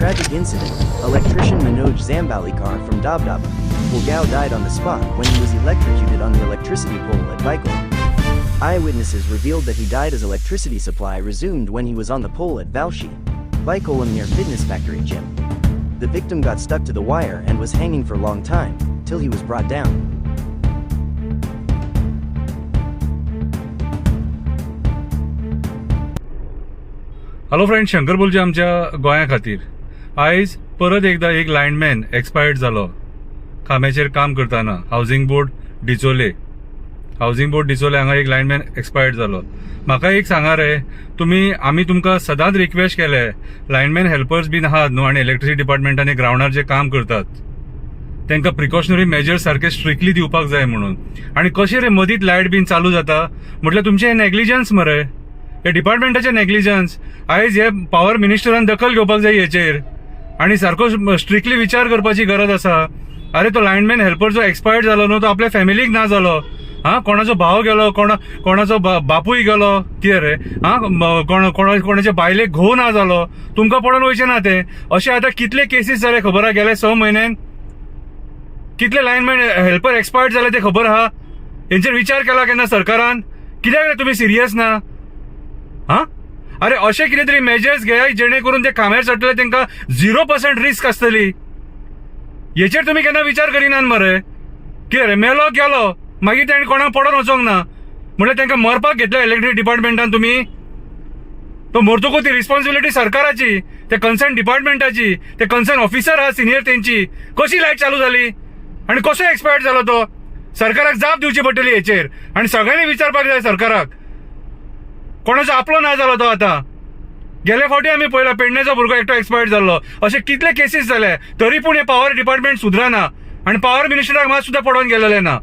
tragic incident, electrician Manoj Zambalikar from Dabdaba, Gulgaon died on the spot when he was electrocuted on the electricity pole at Baikal. Eyewitnesses revealed that he died as electricity supply resumed when he was on the pole at Valshi, Baikalam near Fitness Factory gym. The victim got stuck to the wire and was hanging for a long time, till he was brought down. Hello friend, Shankar बोलचे आमच्या गोंया खातीर. आयज परत एकदा एक lineman expired जालो खांब्याचेर काम करताना. हावसिंग बोर्ड डिचोले हांगा एक लायनमॅन एक्सपायर्ड जालो. म्हाका एक सांगा रे, आमी तुमकां सदांच रिक्वेस्ट केले, लायनमॅन हेल्पर्स बीन आहात न्हू आनी इलेक्ट्रिसिटी डिपार्टमेंटांनी ग्राउंडार जे काम करतात तांकां प्रिकॉशनरी मेजर्स सारखे स्ट्रिक्टली दिवपाक जाय म्हणून. आनी कशें रे मदींच लायट बीन चालू जाता म्हटल्यार तुमचें हें नेग्लिजन्स मरे, हे डिपार्टमेंटाचे नेग्लिजन्स. आयज हे पॉवर मिनिस्टरान दखल घेवपाक जाय हेचेर आनी सारको स्ट्रिक्टली विचार करपाची गरज आसा. अरे तो लायनमॅन हेल्पर जो एक्सपायर्ड जालो न्हू, तो आपल्या फॅमिलीक ना जालो. कोणाचो भाव गेलो, कोणाचो बापूय गेलो, कितें रे कोणाच्या बायलेक घोव ना जालो, तुमकां पडोन वयचें ना ते. अशें आतां कितले केसीस जाले खबर आहा गेल्या 6 म्हयन्यान? कितले लायनमॅन हेल्पर एक्सपायर्ड जाले ते खबर आहा? हेंचेर विचार केला केन्ना सरकारान? कित्याक रे तुमी सिरियस ना? अरे अशें कितें तरी मेजर्स घे जेणे करून ते खांब्यार चडटले तांकां 0% रिस्क आसतली. हेचेर तुमी केन्ना विचार करिनात मरे? कितें रे मेलो गेलो मागीर ताणें कोणाक पडोन वचोंक ना म्हटल्यार तांकां मरपाक घेतल्या इलेक्ट्रिसिटी डिपार्टमेंटान तुमी? तो मरतकूच ती रिस्पॉन्सिबिलिटी सरकाराची, ते कन्सर्न डिपार्टमेंटाची, ते कन्सर्न ऑफिसर आहा सिनियर तेंची. कशी लायट चालू जाली आनी कसो एक्सपायर्ड जालो तो? सरकाराक जाप दिवची पडटली हेचेर आनी सगळ्यांनी विचारपाक जाय सरकाराक. कोणाचो आपलो ना जालो तो आतां. गेल्या फावटी आमी पळयला पेडणेचो भुरगो एकटो एक्सपायर्ड जाल्लो. अशे कितले केसीस जाले तरी पूण हे पॉवर डिपार्टमेंट सुधरना आनी पॉवर मिनिस्टराक मात सुद्दां पडोवन गेलेले ना.